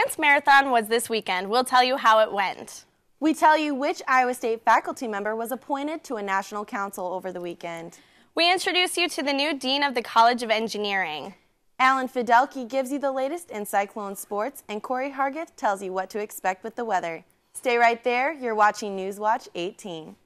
dance marathon was this weekend. We'll tell you how it went. We tell you which Iowa State faculty member was appointed to a national council over the weekend. We introduce you to the new dean of the College of Engineering. Alan Fiddelke gives you the latest in Cyclone sports, and Corey Harguth tells you what to expect with the weather. Stay right there. You're watching Newswatch 18.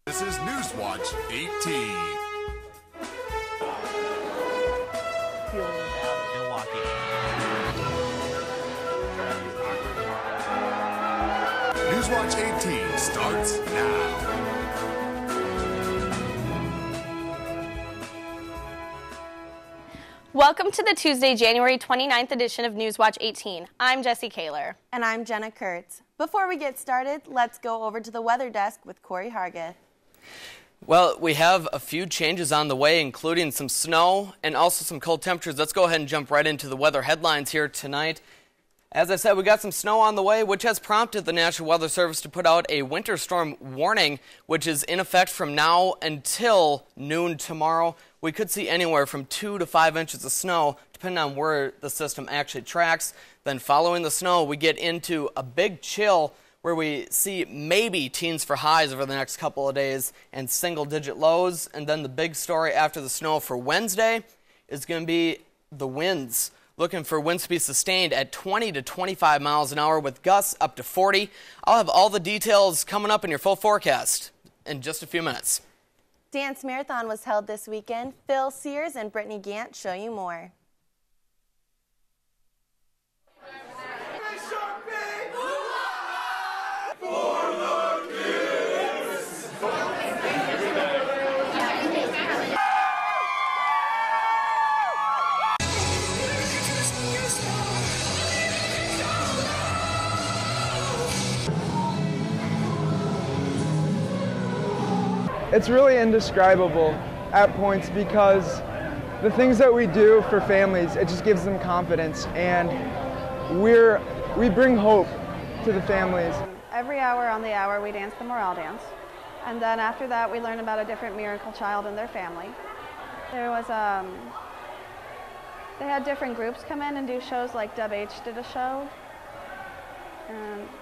This is Newswatch 18. Newswatch 18 starts now. Welcome to the Tuesday, January 29th edition of Newswatch 18. I'm Jessi Koehler. And I'm Jenna Kurtz. Before we get started, let's go over to the weather desk with Corey Harguth. Well, we have a few changes on the way, including some snow and also some cold temperatures. Let's go ahead and jump right into the weather headlines here tonight. As I said, we got some snow on the way, which has prompted the National Weather Service to put out a winter storm warning, which is in effect from now until noon tomorrow. We could see anywhere from 2 to 5 inches of snow, depending on where the system actually tracks. Then following the snow, we get into a big chill where we see maybe teens for highs over the next couple of days and single-digit lows. And then the big story after the snow for Wednesday is going to be the winds. Looking for winds to be sustained at 20 to 25 miles an hour with gusts up to 40. I'll have all the details coming up in your full forecast in just a few minutes. Dance Marathon was held this weekend. Phil Sears and Brittany Gant show you more. It's really indescribable at points because the things that we do for families, it just gives them confidence, and we bring hope to the families. Every hour on the hour we dance the morale dance, and then after that we learn about a different miracle child and their family. There was they had different groups come in and do shows, like Dub H did a show.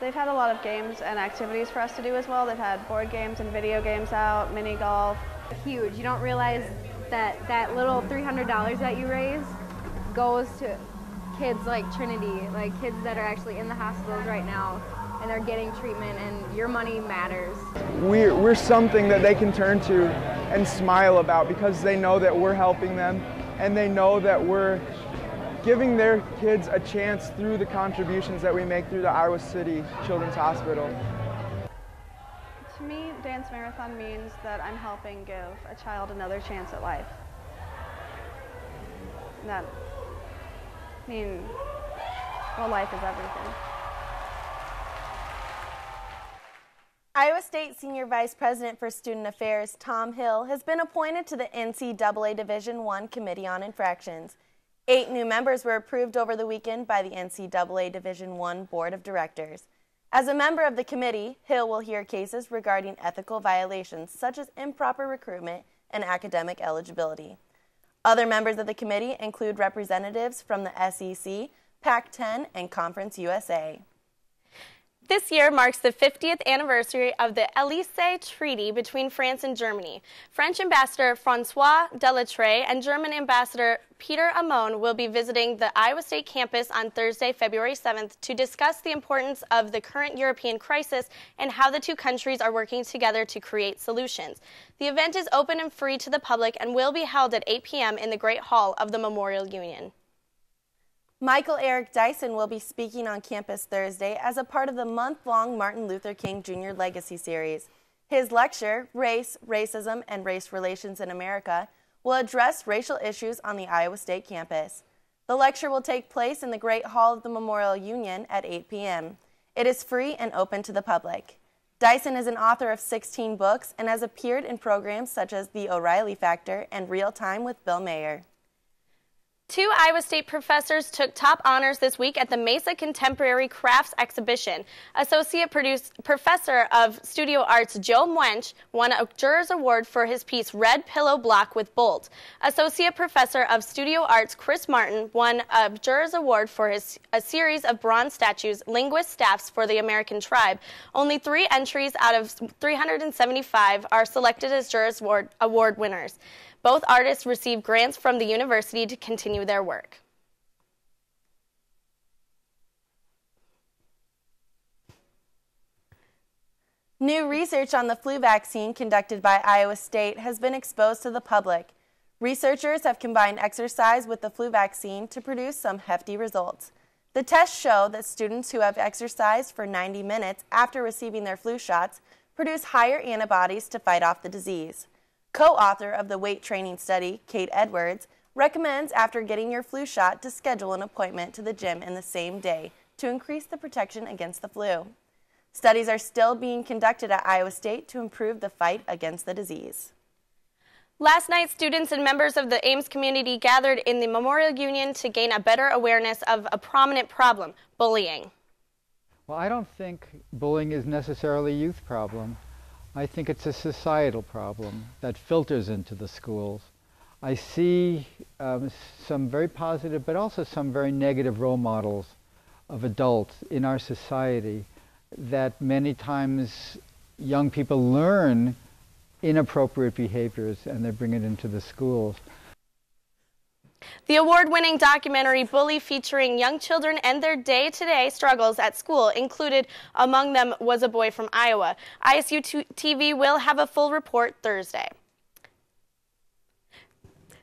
They've had a lot of games and activities for us to do as well. They've had board games and video games out, mini golf. Huge. You don't realize that that little $300 that you raise goes to kids like Trinity, like kids that are actually in the hospitals right now and they're getting treatment, and your money matters. We're something that they can turn to and smile about because they know that we're helping them and they know that we're giving their kids a chance through the contributions that we make through the Iowa City Children's Hospital. To me, Dance Marathon means that I'm helping give a child another chance at life. That, well, life is everything. Iowa State Senior Vice President for Student Affairs Tom Hill has been appointed to the NCAA Division I Committee on Infractions. 8 new members were approved over the weekend by the NCAA Division I Board of Directors. As a member of the committee, Hill will hear cases regarding ethical violations such as improper recruitment and academic eligibility. Other members of the committee include representatives from the SEC, Pac-10, and Conference USA. This year marks the 50th anniversary of the Élysée Treaty between France and Germany. French Ambassador François Delattre and German Ambassador Peter Amon will be visiting the Iowa State campus on Thursday, February 7th, to discuss the importance of the current European crisis and how the two countries are working together to create solutions. The event is open and free to the public and will be held at 8 p.m. in the Great Hall of the Memorial Union. Michael Eric Dyson will be speaking on campus Thursday as a part of the month-long Martin Luther King Jr. Legacy Series. His lecture, Race, Racism, and Race Relations in America, will address racial issues on the Iowa State campus. The lecture will take place in the Great Hall of the Memorial Union at 8 p.m. It is free and open to the public. Dyson is an author of 16 books and has appeared in programs such as The O'Reilly Factor and Real Time with Bill Mayer. 2 Iowa State professors took top honors this week at the Mesa Contemporary Crafts Exhibition. Associate Professor of Studio Arts Joe Mwench won a Jurors Award for his piece Red Pillow Block with Bolt. Associate Professor of Studio Arts Chris Martin won a Jurors Award for a series of bronze statues, Linguist Staffs for the American Tribe. Only 3 entries out of 375 are selected as Jurors Award winners. Both artists received grants from the university to continue their work. New research on the flu vaccine conducted by Iowa State has been exposed to the public. Researchers have combined exercise with the flu vaccine to produce some hefty results. The tests show that students who have exercised for 90 minutes after receiving their flu shots produce higher antibodies to fight off the disease. Co-author of the weight training study, Kate Edwards, recommends after getting your flu shot to schedule an appointment to the gym in the same day to increase the protection against the flu. Studies are still being conducted at Iowa State to improve the fight against the disease. Last night, students and members of the Ames community gathered in the Memorial Union to gain a better awareness of a prominent problem, bullying. Well, I don't think bullying is necessarily a youth problem. I think it's a societal problem that filters into the schools. I see some very positive, but also some very negative role models of adults in our society that many times young people learn inappropriate behaviors and they bring it into the schools. The award-winning documentary Bully, featuring young children and their day-to-day struggles at school, included among them Was a Boy from Iowa. ISU TV will have a full report Thursday.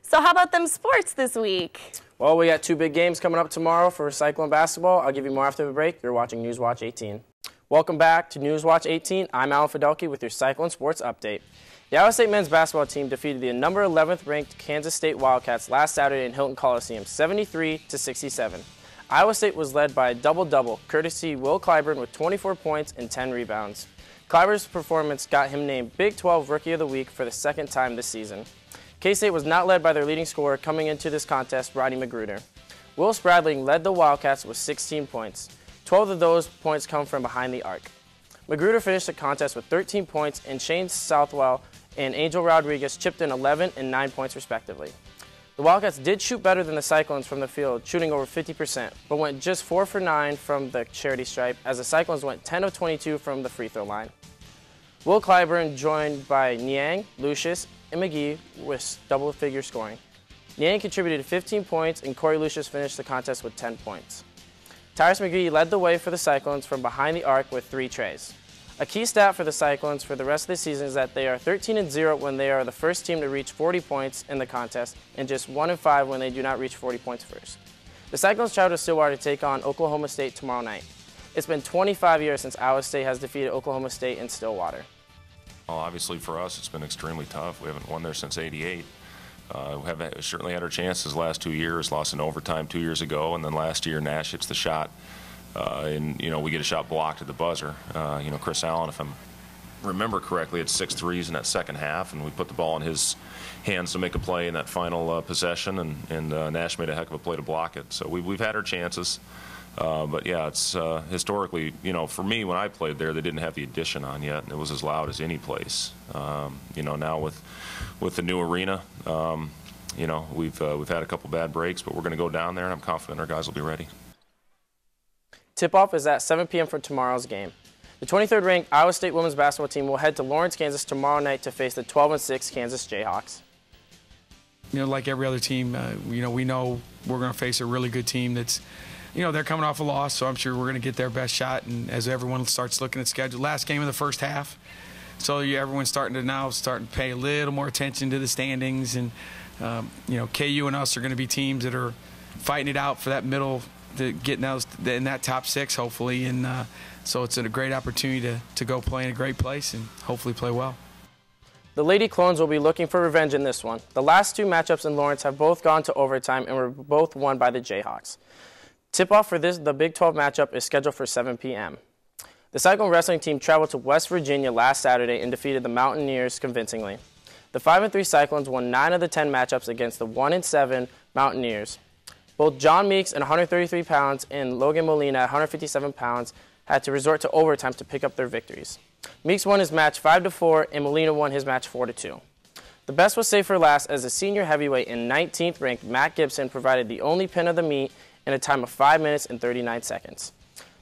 So how about them sports this week? Well, we got 2 big games coming up tomorrow for Cyclone basketball. I'll give you more after the break. You're watching Newswatch 18. Welcome back to Newswatch 18. I'm Alan Fiddelke with your Cyclone Sports Update. The Iowa State men's basketball team defeated the number 11th ranked Kansas State Wildcats last Saturday in Hilton Coliseum, 73-67. Iowa State was led by a double-double, courtesy Will Clyburn with 24 points and 10 rebounds. Clyburn's performance got him named Big 12 Rookie of the Week for the 2nd time this season. K-State was not led by their leading scorer coming into this contest, Rodney Magruder. Will Spradling led the Wildcats with 16 points. 12 of those points come from behind the arc. Magruder finished the contest with 13 points, and Shane Southwell and Angel Rodriguez chipped in 11 and 9 points respectively. The Wildcats did shoot better than the Cyclones from the field, shooting over 50%, but went just 4 for 9 from the charity stripe, as the Cyclones went 10 of 22 from the free throw line. Will Clyburn joined by Niang, Lucius, and McGee with double-figure scoring. Niang contributed 15 points, and Corey Lucius finished the contest with 10 points. Tyrus McGee led the way for the Cyclones from behind the arc with 3 trays. A key stat for the Cyclones for the rest of the season is that they are 13-0 when they are the first team to reach 40 points in the contest, and just 1-5 when they do not reach 40 points first. The Cyclones travel to Stillwater to take on Oklahoma State tomorrow night. It's been 25 years since Iowa State has defeated Oklahoma State in Stillwater. Well, obviously for us, it's been extremely tough. We haven't won there since '88. We have certainly had our chances the last 2 years. Lost in overtime 2 years ago, and then last year Nash hits the shot. And we get a shot blocked at the buzzer. Chris Allen, if I remember correctly, had 6 threes in that second half, and we put the ball in his hands to make a play in that final possession, and Nash made a heck of a play to block it. So we've had our chances, but yeah, it's historically, for me when I played there, they didn't have the addition on yet, and it was as loud as any place. Now with the new arena, we've had a couple bad breaks, but we're going to go down there, and I'm confident our guys will be ready. Tip-off is at 7 p.m. for tomorrow's game. The 23rd ranked Iowa State women's basketball team will head to Lawrence, Kansas tomorrow night to face the 12-6 Kansas Jayhawks. Like every other team, we know we're going to face a really good team that's, they're coming off a loss, so I'm sure we're going to get their best shot. And as everyone starts looking at schedule, last game of the first half, so everyone's starting to pay a little more attention to the standings. And KU and us are going to be teams that are fighting it out for that middle, to get in that top 6, hopefully. And so it's a great opportunity to go play in a great place and hopefully play well. The Lady Clones will be looking for revenge in this one. The last 2 matchups in Lawrence have both gone to overtime and were both won by the Jayhawks. Tip-off for the Big 12 matchup is scheduled for 7 p.m. The Cyclone wrestling team traveled to West Virginia last Saturday and defeated the Mountaineers convincingly. The 5-3 Cyclones won 9 of the 10 matchups against the 1-7 Mountaineers. Both John Meeks at 133 pounds and Logan Molina at 157 pounds had to resort to overtime to pick up their victories. Meeks won his match 5-4 and Molina won his match 4-2. The best was saved for last as the senior heavyweight and 19th ranked Matt Gibson provided the only pin of the meet in a time of 5 minutes and 39 seconds.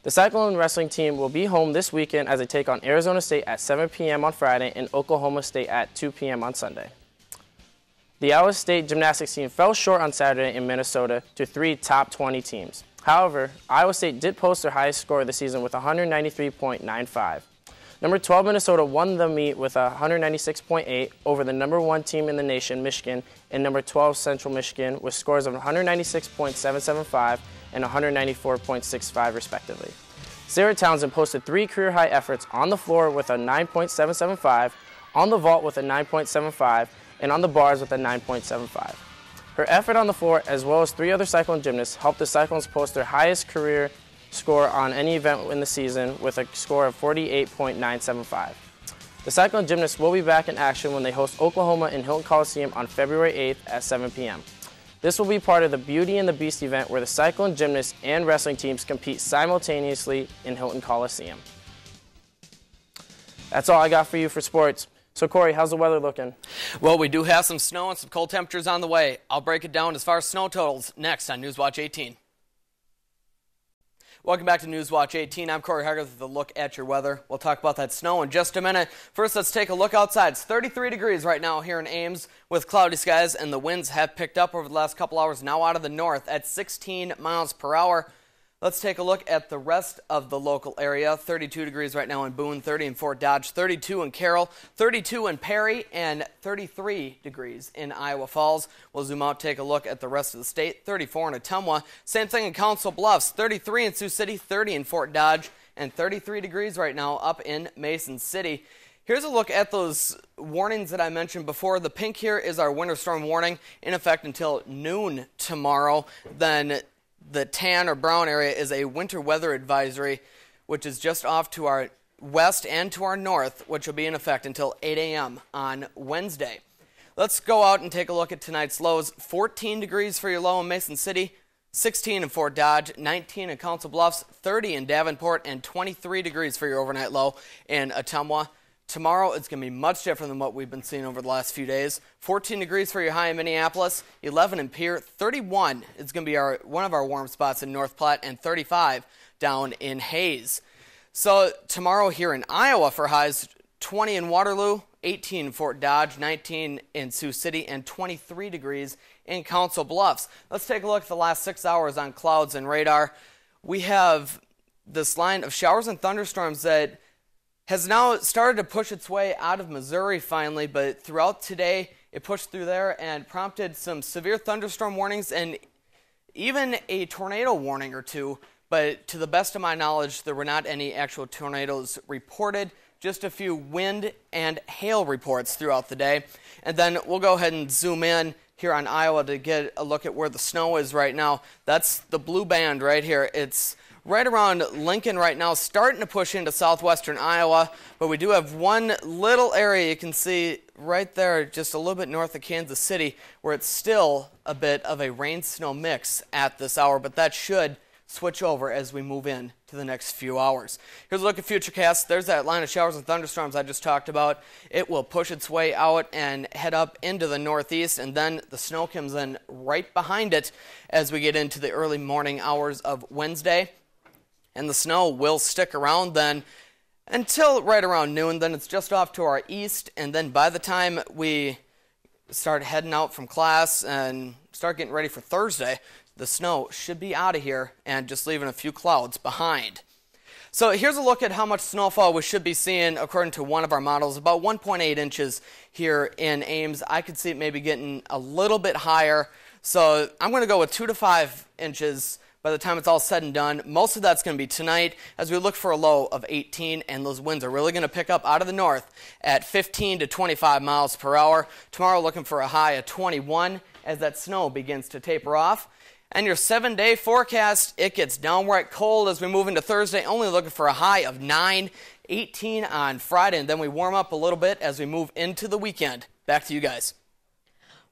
The Cyclone wrestling team will be home this weekend as they take on Arizona State at 7 p.m. on Friday and Oklahoma State at 2 p.m. on Sunday. The Iowa State gymnastics team fell short on Saturday in Minnesota to 3 top 20 teams. However, Iowa State did post their highest score of the season with 193.95. Number 12 Minnesota won the meet with 196.8 over the number 1 team in the nation, Michigan, and number 12 Central Michigan with scores of 196.775 and 194.65 respectively. Sarah Townsend posted 3 career-high efforts on the floor with a 9.775, on the vault with a 9.75, and on the bars with a 9.75. Her effort on the floor, as well as 3 other Cyclone gymnasts, helped the Cyclones post their highest career score on any event in the season with a score of 48.975. The Cyclone gymnasts will be back in action when they host Oklahoma in Hilton Coliseum on February 8th at 7 p.m. This will be part of the Beauty and the Beast event where the Cyclone gymnasts and wrestling teams compete simultaneously in Hilton Coliseum. That's all I got for you for sports. So, Corey, how's the weather looking? Well, we do have some snow and some cold temperatures on the way. I'll break it down as far as snow totals next on Newswatch 18. Welcome back to Newswatch 18. I'm Corey Harguth with a look at your weather. We'll talk about that snow in just a minute. First, let's take a look outside. It's 33 degrees right now here in Ames with cloudy skies, and the winds have picked up over the last couple hours, now out of the north at 16 miles per hour. Let's take a look at the rest of the local area. 32 degrees right now in Boone, 30 in Fort Dodge, 32 in Carroll, 32 in Perry, and 33 degrees in Iowa Falls. We'll zoom out, take a look at the rest of the state. 34 in Ottumwa, same thing in Council Bluffs, 33 in Sioux City, 30 in Fort Dodge, and 33 degrees right now up in Mason City. Here's a look at those warnings that I mentioned before. The pink here is our winter storm warning in effect until noon tomorrow. Then the tan or brown area is a winter weather advisory, which is just off to our west and to our north, which will be in effect until 8 a.m. on Wednesday. Let's go out and take a look at tonight's lows. 14 degrees for your low in Mason City, 16 in Fort Dodge, 19 in Council Bluffs, 30 in Davenport, and 23 degrees for your overnight low in Ottumwa. Tomorrow, it's going to be much different than what we've been seeing over the last few days. 14 degrees for your high in Minneapolis, 11 in Pierre, 31 is going to be one of our warm spots in North Platte, and 35 down in Hayes. So tomorrow here in Iowa for highs, 20 in Waterloo, 18 in Fort Dodge, 19 in Sioux City, and 23 degrees in Council Bluffs. Let's take a look at the last 6 hours on clouds and radar. We have this line of showers and thunderstorms that has now started to push its way out of Missouri finally, but throughout today it pushed through there and prompted some severe thunderstorm warnings and even a tornado warning or two. But to the best of my knowledge, there were not any actual tornadoes reported, just a few wind and hail reports throughout the day. And then we'll go ahead and zoom in here on Iowa to get a look at where the snow is right now. That's the blue band right here. It's right around Lincoln right now, starting to push into southwestern Iowa, but we do have one little area you can see right there just a little bit north of Kansas City where it's still a bit of a rain-snow mix at this hour, but that should switch over as we move in to the next few hours. Here's a look at FutureCast. There's that line of showers and thunderstorms I just talked about. It will push its way out and head up into the northeast, and then the snow comes in right behind it as we get into the early morning hours of Wednesday. And the snow will stick around then until right around noon. Then it's just off to our east, and then by the time we start heading out from class and start getting ready for Thursday, the snow should be out of here and just leaving a few clouds behind. So here's a look at how much snowfall we should be seeing according to one of our models, about 1.8 inches here in Ames. I could see it maybe getting a little bit higher, so I'm going to go with 2 to 5 inches by the time it's all said and done. Most of that's going to be tonight as we look for a low of 18, and those winds are really going to pick up out of the north at 15 to 25 miles per hour. Tomorrow looking for a high of 21 as that snow begins to taper off. And your 7-day forecast, it gets downright cold as we move into Thursday, only looking for a high of 9, 18 on Friday, and then we warm up a little bit as we move into the weekend. Back to you guys.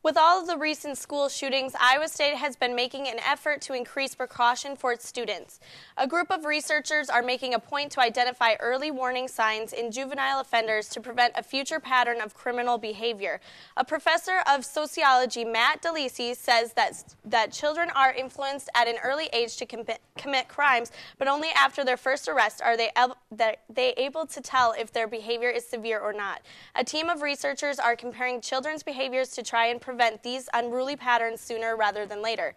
With all of the recent school shootings, Iowa State has been making an effort to increase precaution for its students. A group of researchers are making a point to identify early warning signs in juvenile offenders to prevent a future pattern of criminal behavior. A professor of sociology, Matt DeLisi, says that children are influenced at an early age to commit crimes, but only after their first arrest are they able to tell if their behavior is severe or not. A team of researchers are comparing children's behaviors to try and prevent these unruly patterns sooner rather than later.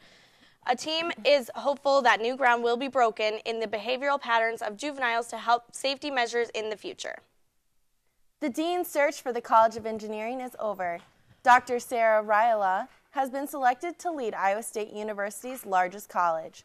A team is hopeful that new ground will be broken in the behavioral patterns of juveniles to help safety measures in the future. The dean's search for the College of Engineering is over. Dr. Sarah Raiola has been selected to lead Iowa State University's largest college.